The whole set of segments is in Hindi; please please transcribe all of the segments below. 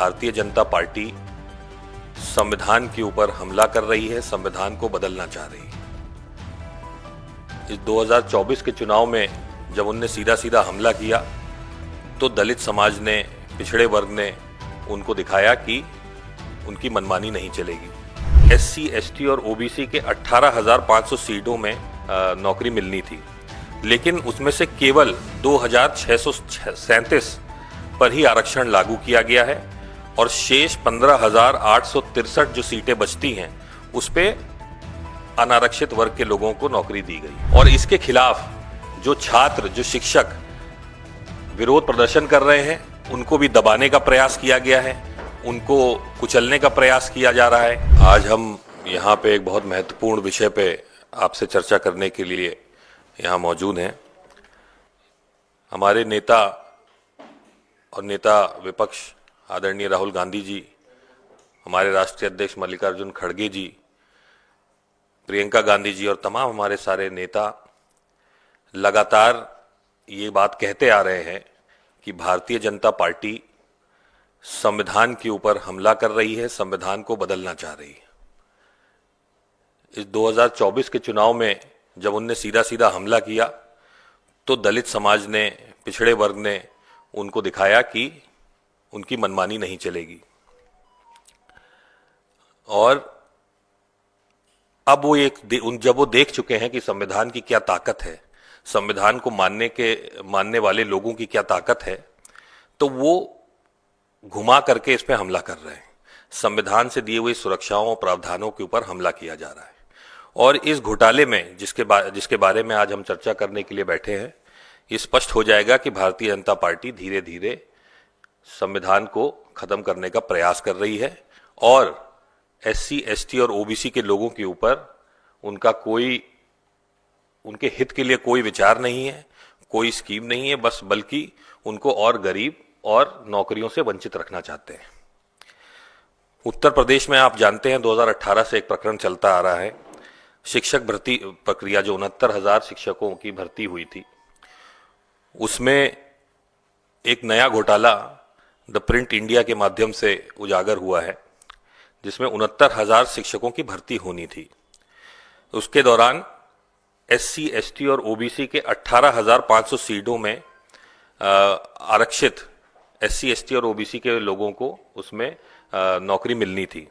भारतीय जनता पार्टी संविधान के ऊपर हमला कर रही है, संविधान को बदलना चाह रही है। इस 2024 के चुनाव में जब उनने सीधा सीधा हमला किया तो दलित समाज ने, पिछड़े वर्ग ने उनको दिखाया कि उनकी मनमानी नहीं चलेगी। एससी, एसटी और ओबीसी के 18,500 सीटों में नौकरी मिलनी थी, लेकिन उसमें से केवल 2,637 पर ही आरक्षण लागू किया गया है और शेष 15,863 जो सीटें बचती हैं उस पे अनारक्षित वर्ग के लोगों को नौकरी दी गई। और इसके खिलाफ जो छात्र, जो शिक्षक विरोध प्रदर्शन कर रहे हैं उनको भी दबाने का प्रयास किया गया है, उनको कुचलने का प्रयास किया जा रहा है। आज हम यहाँ पे एक बहुत महत्वपूर्ण विषय पे आपसे चर्चा करने के लिए यहाँ मौजूद हैं। हमारे नेता और नेता विपक्ष आदरणीय राहुल गांधी जी, हमारे राष्ट्रीय अध्यक्ष मल्लिकार्जुन खड़गे जी, प्रियंका गांधी जी और तमाम हमारे सारे नेता लगातार ये बात कहते आ रहे हैं कि भारतीय जनता पार्टी संविधान के ऊपर हमला कर रही है, संविधान को बदलना चाह रही है। इस 2024 के चुनाव में जब उनने सीधा सीधा हमला किया तो दलित समाज ने, पिछड़े वर्ग ने उनको दिखाया कि उनकी मनमानी नहीं चलेगी। और अब वो जब वो देख चुके हैं कि संविधान की क्या ताकत है, संविधान को मानने वाले लोगों की क्या ताकत है, तो वो घुमा करके इस पे हमला कर रहे हैं। संविधान से दिए हुए सुरक्षाओं और प्रावधानों के ऊपर हमला किया जा रहा है। और इस घोटाले में जिसके बारे में आज हम चर्चा करने के लिए बैठे हैं, ये स्पष्ट हो जाएगा कि भारतीय जनता पार्टी धीरे धीरे संविधान को खत्म करने का प्रयास कर रही है और एससी, एसटी और ओबीसी के लोगों के ऊपर उनके हित के लिए कोई विचार नहीं है, कोई स्कीम नहीं है, बल्कि उनको और गरीब और नौकरियों से वंचित रखना चाहते हैं। उत्तर प्रदेश में आप जानते हैं 2018 से एक प्रकरण चलता आ रहा है, शिक्षक भर्ती प्रक्रिया, जो 69,000 शिक्षकों की भर्ती हुई थी, उसमें एक नया घोटाला द प्रिंट इंडिया के माध्यम से उजागर हुआ है, जिसमें 69,000 शिक्षकों की भर्ती होनी थी। उसके दौरान एससी, एसटी और ओबीसी के 18,500 सीटों में आरक्षित एससी, एसटी और ओबीसी के लोगों को उसमें नौकरी मिलनी थी,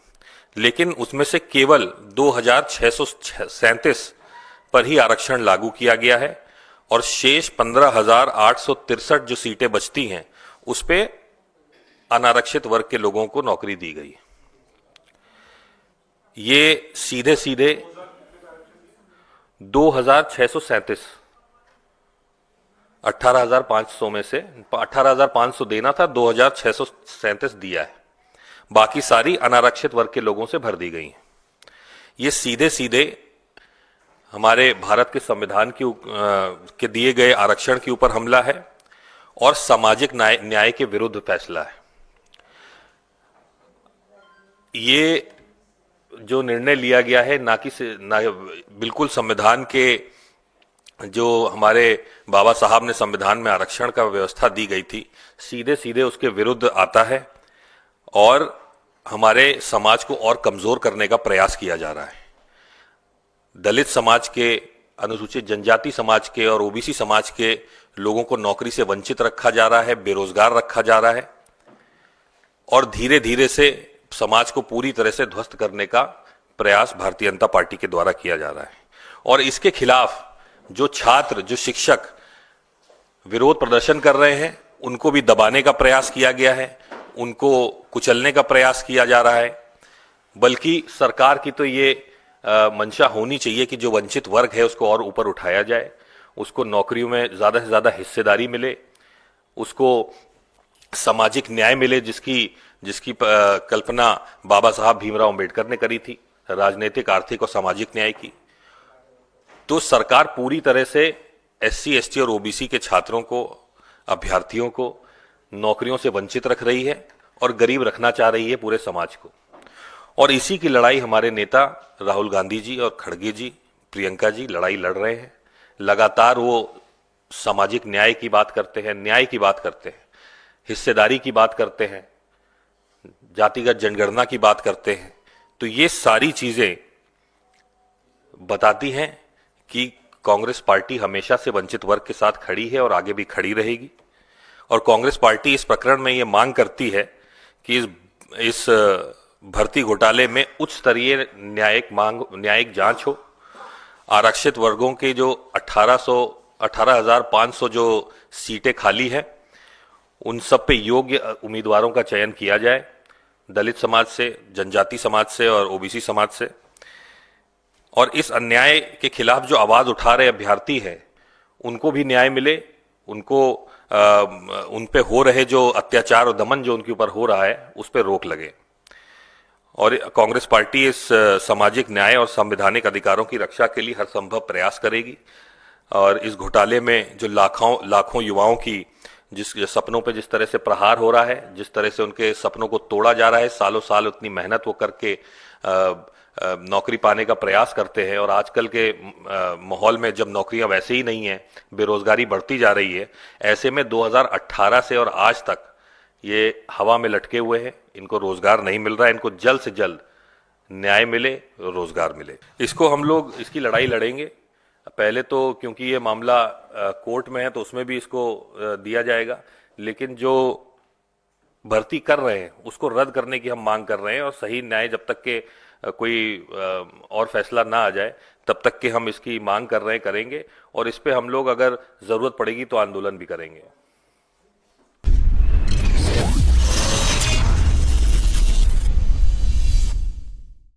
लेकिन उसमें से केवल 2,637 पर ही आरक्षण लागू किया गया है और शेष 15,863 जो सीटें बचती हैं उस पे अनारक्षित वर्ग के लोगों को नौकरी दी गई। ये सीधे सीधे 2,637, 18,500 में से 18,500 देना था, 2,637 दिया है, बाकी सारी अनारक्षित वर्ग के लोगों से भर दी गई हैं। ये सीधे सीधे हमारे भारत के संविधान के दिए गए आरक्षण के ऊपर हमला है और सामाजिक न्याय के विरुद्ध फैसला है। ये जो निर्णय लिया गया है बिल्कुल संविधान के, जो हमारे बाबा साहब ने संविधान में आरक्षण का व्यवस्था दी गई थी, सीधे सीधे उसके विरुद्ध आता है और हमारे समाज को और कमजोर करने का प्रयास किया जा रहा है। दलित समाज के, अनुसूचित जनजाति समाज के और ओबीसी समाज के लोगों को नौकरी से वंचित रखा जा रहा है, बेरोजगार रखा जा रहा है और धीरे धीरे से समाज को पूरी तरह से ध्वस्त करने का प्रयास भारतीय जनता पार्टी के द्वारा किया जा रहा है। और इसके खिलाफ जो छात्र, जो शिक्षक विरोध प्रदर्शन कर रहे हैं उनको भी दबाने का प्रयास किया गया है, उनको कुचलने का प्रयास किया जा रहा है। बल्कि सरकार की तो ये मंशा होनी चाहिए कि जो वंचित वर्ग है उसको और ऊपर उठाया जाए, उसको नौकरियों में ज्यादा से ज्यादा हिस्सेदारी मिले, उसको सामाजिक न्याय मिले, जिसकी कल्पना बाबा साहब भीमराव अंबेडकर ने करी थी, राजनीतिक, आर्थिक और सामाजिक न्याय की। तो सरकार पूरी तरह से एससी, एसटी और ओबीसी के छात्रों को, अभ्यर्थियों को नौकरियों से वंचित रख रही है और गरीब रखना चाह रही है पूरे समाज को। और इसी की लड़ाई हमारे नेता राहुल गांधी जी और खड़गे जी, प्रियंका जी लड़ाई लड़ रहे हैं। लगातार वो सामाजिक न्याय की बात करते हैं, न्याय की बात करते हैं, हिस्सेदारी की बात करते हैं, जातिगत जनगणना की बात करते हैं, तो ये सारी चीजें बताती हैं कि कांग्रेस पार्टी हमेशा से वंचित वर्ग के साथ खड़ी है और आगे भी खड़ी रहेगी। और कांग्रेस पार्टी इस प्रकरण में ये मांग करती है कि इस भर्ती घोटाले में उच्च स्तरीय न्यायिक जांच हो। आरक्षित वर्गों के जो 18,500 जो सीटें खाली हैं, उन सब पे योग्य उम्मीदवारों का चयन किया जाए, दलित समाज से, जनजाति समाज से और ओबीसी समाज से। और इस अन्याय के खिलाफ जो आवाज उठा रहे अभ्यर्थी हैं, उनको भी न्याय मिले, उनको उन पे हो रहे जो अत्याचार और दमन जो उनके ऊपर हो रहा है, उस पर रोक लगे। और कांग्रेस पार्टी इस सामाजिक न्याय और संवैधानिक अधिकारों की रक्षा के लिए हर संभव प्रयास करेगी। और इस घोटाले में जो लाखों युवाओं की जिस सपनों पे जिस तरह से प्रहार हो रहा है, जिस तरह से उनके सपनों को तोड़ा जा रहा है, सालों साल उतनी मेहनत वो करके नौकरी पाने का प्रयास करते हैं, और आजकल के माहौल में जब नौकरियां वैसे ही नहीं है, बेरोजगारी बढ़ती जा रही है, ऐसे में 2018 से और आज तक ये हवा में लटके हुए हैं, इनको रोजगार नहीं मिल रहा है। इनको जल्द से जल्द न्याय मिले, रोजगार मिले। इसको हम लोग इसकी लड़ाई लड़ेंगे। पहले तो क्योंकि ये मामला कोर्ट में है तो उसमें भी इसको दिया जाएगा, लेकिन जो भर्ती कर रहे हैं उसको रद्द करने की हम मांग कर रहे हैं। और सही न्याय जब तक के कोई और फैसला ना आ जाए, तब तक के हम इसकी मांग कर रहे हैं, करेंगे। और इस पे हम लोग अगर जरूरत पड़ेगी तो आंदोलन भी करेंगे।